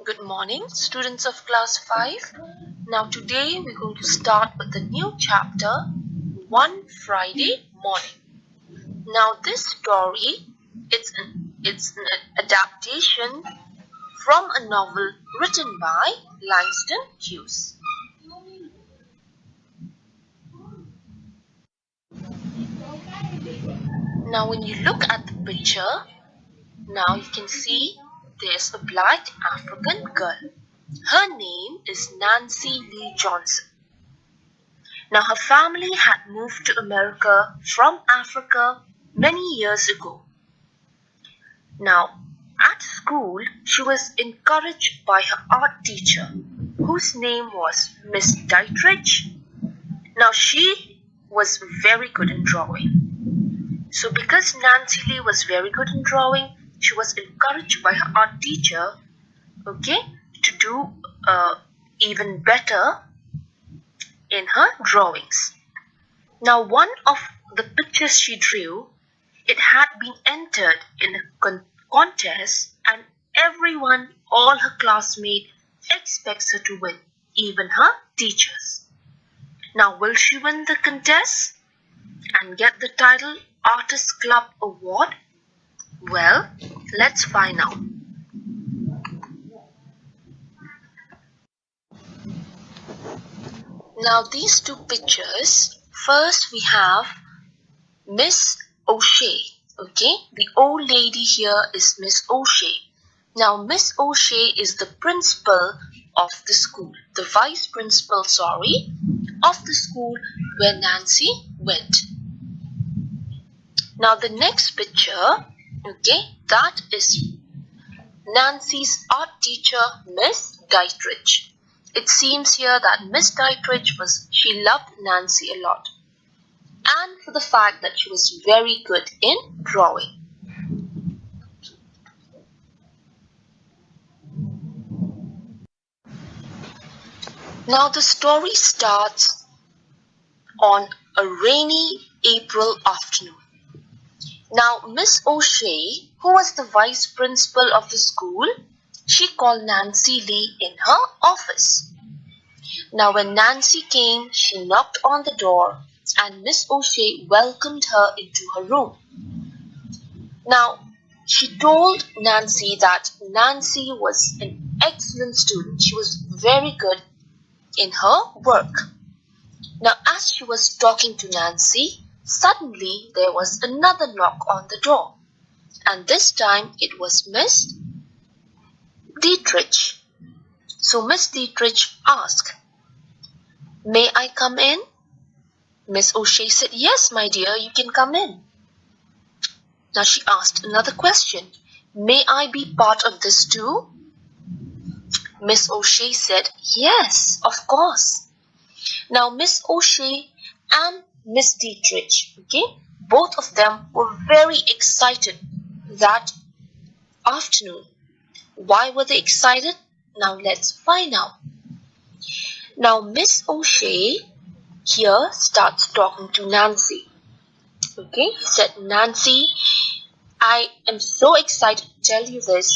Good morning, students of class 5. Now today we're going to start with the new chapter, One Friday Morning. Now this story, it's an adaptation from a novel written by Langston Hughes. Now when you look at the picture, now you can see there's a black African girl. Her name is Nancy Lee Johnson. Now her family had moved to America from Africa many years ago. Now at school she was encouraged by her art teacher whose name was Miss Dietrich. Now she was very good in drawing. So because Nancy Lee was very good in drawing, she was encouraged by her art teacher, to do even better in her drawings. Now one of the pictures she drew, it had been entered in a contest, and everyone, all her classmates, expects her to win, even her teachers. Now will she win the contest and get the title Artist Club Award? Well, let's find out. Now these two pictures, first we have Miss O'Shea, the old lady here is Miss O'Shea. Now Miss O'Shea is the principal of the school, the vice principal, of the school where Nancy went. Now the next picture, that is Nancy's art teacher, Miss Dietrich. It seems here that Miss Dietrich she loved Nancy a lot, and for the fact that she was very good in drawing. Now the story starts on a rainy April afternoon. Now Miss O'Shea, who was the vice principal of the school, she called Nancy Lee in her office. Now when Nancy came, she knocked on the door and Miss O'Shea welcomed her into her room. Now she told Nancy that Nancy was an excellent student. She was very good in her work. Now as she was talking to Nancy, suddenly there was another knock on the door, and this time it was Miss Dietrich. So Miss Dietrich asked, "May I come in?" Miss O'Shea said, "Yes, my dear, you can come in." Now she asked another question, "May I be part of this too?" Miss O'Shea said, "Yes, of course." Now Miss O'Shea and Miss Dietrich, both of them were very excited that afternoon. Why were they excited? Now let's find out. Now Miss O'Shea here starts talking to Nancy. She said, "Nancy, I am so excited to tell you this,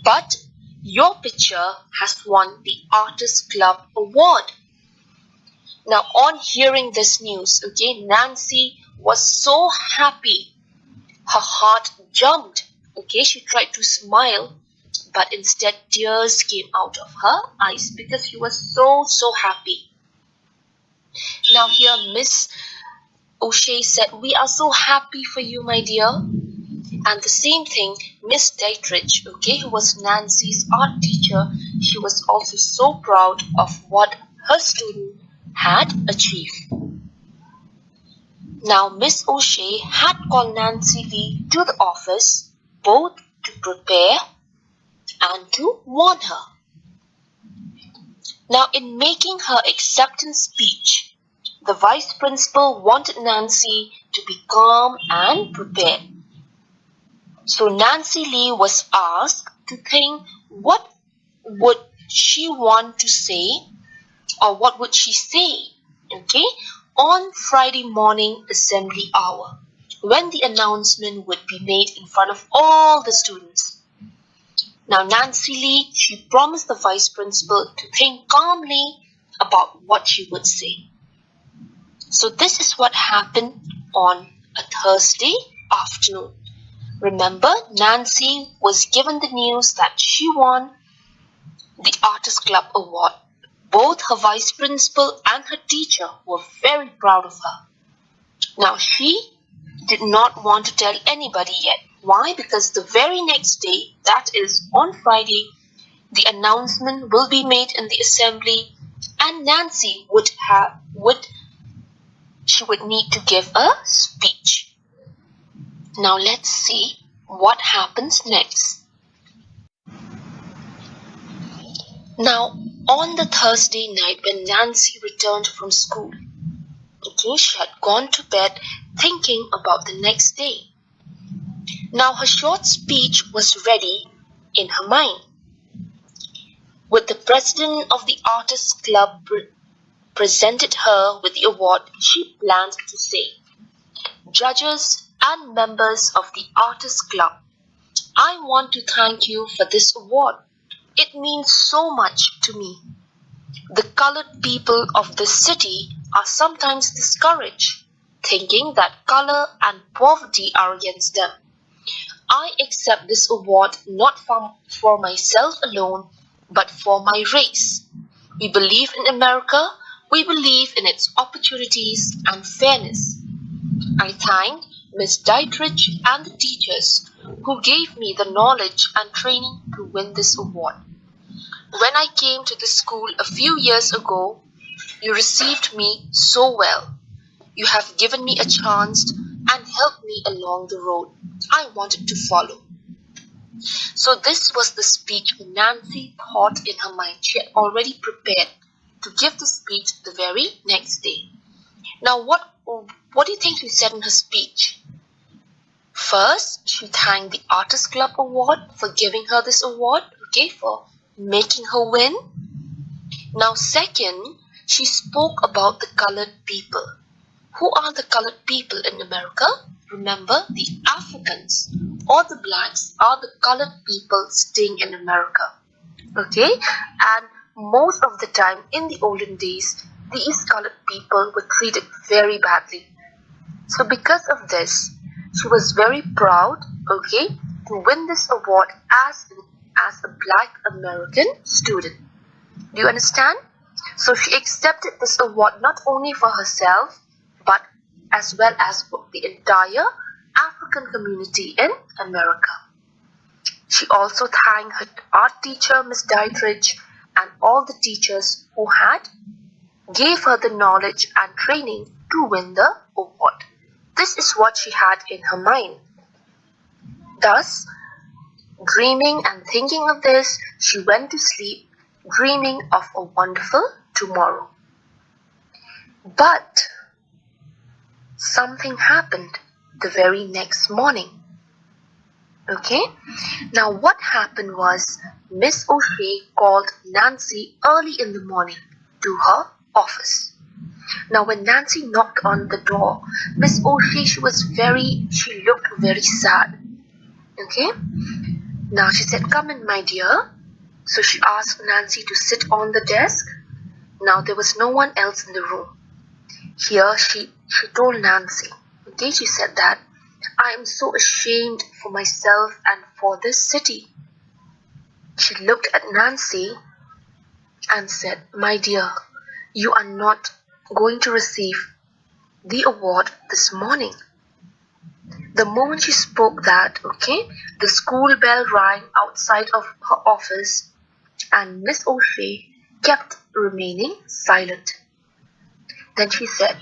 but your picture has won the Artist Club Award." Now on hearing this news, Nancy was so happy. Her heart jumped. She tried to smile, but instead tears came out of her eyes because she was so happy. Now here Miss O'Shea said, "We are so happy for you, my dear." And the same thing, Miss Dietrich, who was Nancy's art teacher, she was also so proud of what her student had achieved. Now Miss O'Shea had called Nancy Lee to the office both to prepare and to warn her. Now in making her acceptance speech, the vice principal wanted Nancy to be calm and prepared. So Nancy Lee was asked to think what would she want to say, or what would she say, on Friday morning assembly hour, when the announcement would be made in front of all the students. Now Nancy Lee, she promised the vice principal to think calmly about what she would say. So this is what happened on a Thursday afternoon. Remember, Nancy was given the news that she won the Artist Club award. Both her vice principal and her teacher were very proud of her. Now she did not want to tell anybody yet. Why? Because the very next day, that is on Friday, the announcement will be made in the assembly, and Nancy would need to give a speech. Now let's see what happens next. Now on the Thursday night when Nancy returned from school, she had gone to bed thinking about the next day. Now her short speech was ready in her mind. With the president of the Artists Club presented her with the award, she planned to say, "Judges and members of the Artists Club, I want to thank you for this award. It means so much to me. The colored people of this city are sometimes discouraged, thinking that color and poverty are against them. I accept this award not for myself alone, but for my race. We believe in America. We believe in its opportunities and fairness. I thank Miss Dietrich and the teachers who gave me the knowledge and training to win this award. When I came to this school a few years ago, you received me so well. You have given me a chance and helped me along the road I wanted to follow." So this was the speech Nancy thought in her mind. She had already prepared to give the speech the very next day. Now what do you think she said in her speech? First, she thanked the Artist Club Award for giving her this award, for making her win. Now second, she spoke about the colored people. Who are the colored people in America? Remember, the Africans or the blacks are the colored people staying in America. And most of the time in the olden days, these colored people were treated very badly. So because of this, she was very proud, to win this award as a black American student. Do you understand? So she accepted this award not only for herself, but as well as for the entire African community in America. She also thanked her art teacher, Miss Dietrich, and all the teachers who had gave her the knowledge and training to win the award. This is what she had in her mind. Thus, dreaming and thinking of this, she went to sleep, dreaming of a wonderful tomorrow. But something happened the very next morning. Now what happened was Miss O'Shea called Nancy early in the morning to her office. Now when Nancy knocked on the door, Miss O'Shea, she looked very sad. Now she said, "Come in, my dear." So she asked Nancy to sit on the desk. Now there was no one else in the room. Here she told Nancy, she said that, "I am so ashamed for myself and for this city." She looked at Nancy and said, "My dear, you are not going to receive the award this morning." The moment she spoke that, the school bell rang outside of her office, and Miss O'Shea kept remaining silent. Then she said,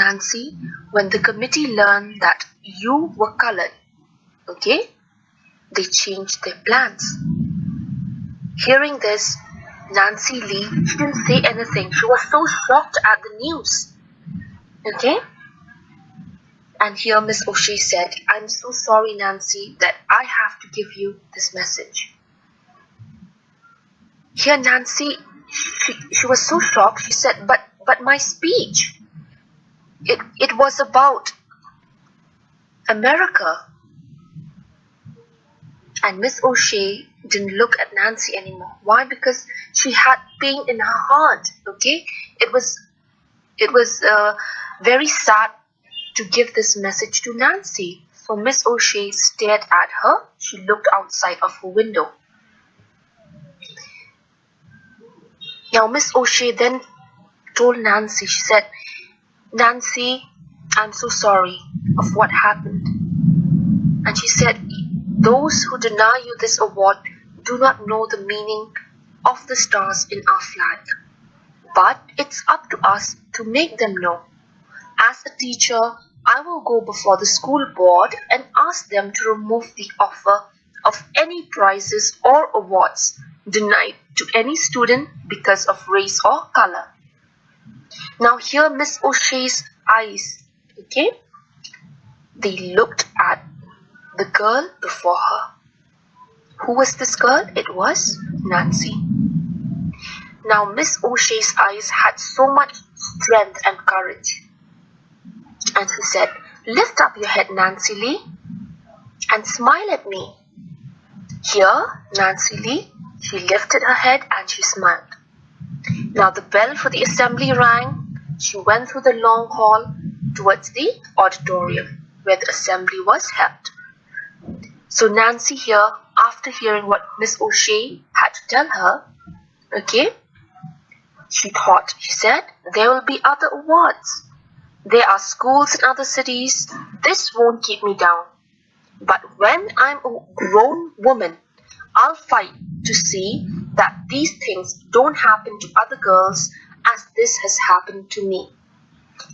"Nancy, when the committee learned that you were colored, they changed their plans." Hearing this, Nancy Lee, she didn't say anything. She was so shocked at the news. And here Miss O'Shea said, "I'm so sorry, Nancy, that I have to give you this message." Here Nancy, she was so shocked. She said, but my speech, it was about America. And Miss O'Shea didn't look at Nancy anymore. Why? Because she had pain in her heart. Okay, it was very sad to give this message to Nancy. So Miss O'Shea stared at her. She looked outside of her window. Now Miss O'Shea then told Nancy, she said, "Nancy, I'm so sorry of what happened." And she said, "Those who deny you this award do not know the meaning of the stars in our flag. But it's up to us to make them know. As a teacher, I will go before the school board and ask them to remove the offer of any prizes or awards denied to any student because of race or color." Now here Miss O'Shea's eyes, okay, they looked at the girl before her. Who was this girl? It was Nancy. Now Miss O'Shea's eyes had so much strength and courage. And she said, "Lift up your head, Nancy Lee, and smile at me." Here, Nancy Lee, she lifted her head and she smiled. Now the bell for the assembly rang. She went through the long hall towards the auditorium where the assembly was held. So Nancy here, after hearing what Miss O'Shea had to tell her, okay, she thought, she said, there will be other awards. There are schools in other cities. This won't keep me down. But when I'm a grown woman, I'll fight to see that these things don't happen to other girls as this has happened to me.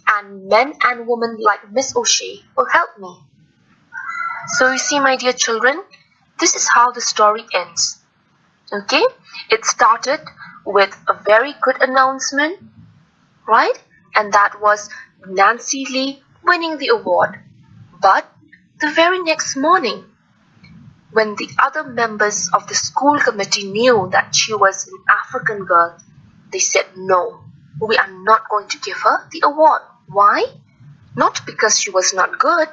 And men and women like Miss O'Shea will help me. So you see, my dear children, this is how the story ends. Okay? It started with a very good announcement, right? And that was Nancy Lee winning the award. But the very next morning, when the other members of the school committee knew that she was an African girl, they said, "No, we are not going to give her the award." Why? Not because she was not good,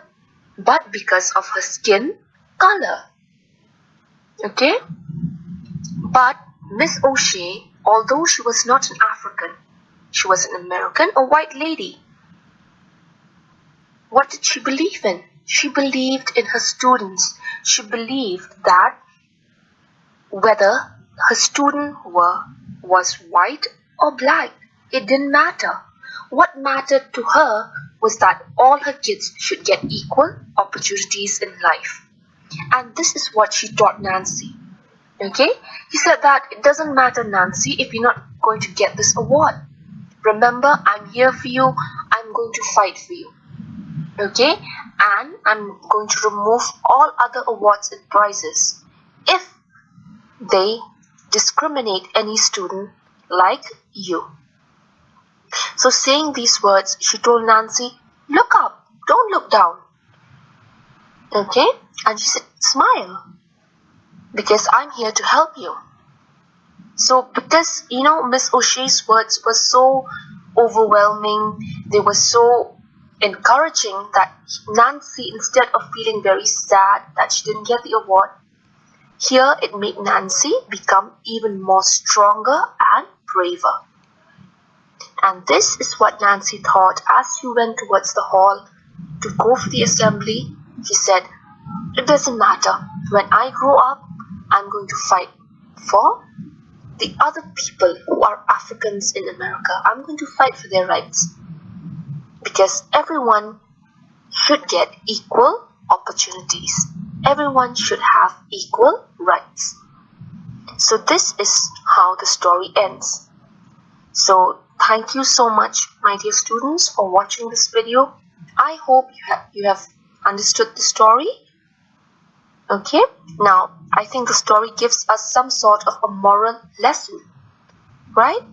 but because of her skin color. Okay? But Miss O'Shea, although she was not an African, she was an American, a white lady. What did she believe in? She believed in her students. She believed that whether her student was white or black, it didn't matter. What mattered to her was that all her kids should get equal opportunities in life. And this is what she taught Nancy. Okay? He said that it doesn't matter, Nancy, if you're not going to get this award. Remember, I'm here for you. I'm going to fight for you. Okay? And I'm going to remove all other awards and prizes if they discriminate any student like you. So saying these words, she told Nancy, "Look up, don't look down." Okay? And she said, "Smile, because I'm here to help you." So because, Miss O'Shea's words were so overwhelming, they were so encouraging that Nancy, instead of feeling very sad that she didn't get the award, here it made Nancy become even more stronger and braver. And this is what Nancy thought as she went towards the hall to go for the assembly. She said, "It doesn't matter. When I grow up, I'm going to fight for the other people who are Africans in America. I'm going to fight for their rights. Because everyone should get equal opportunities. Everyone should have equal rights." So this is how the story ends. So thank you so much, my dear students, for watching this video. I hope you have understood the story. Okay, now I think the story gives us some sort of a moral lesson, right?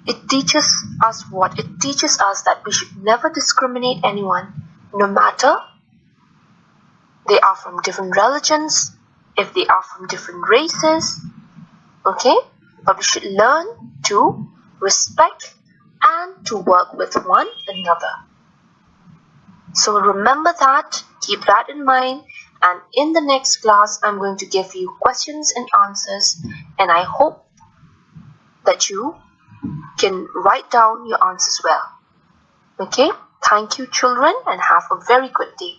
It teaches us what? It teaches us that we should never discriminate anyone, no matter they are from different religions, if they are from different races, okay? But we should learn to respect and to work with one another. So remember that, keep that in mind, and in the next class I'm going to give you questions and answers, and I hope that you can write down your answers well. Okay, thank you children, and have a very good day.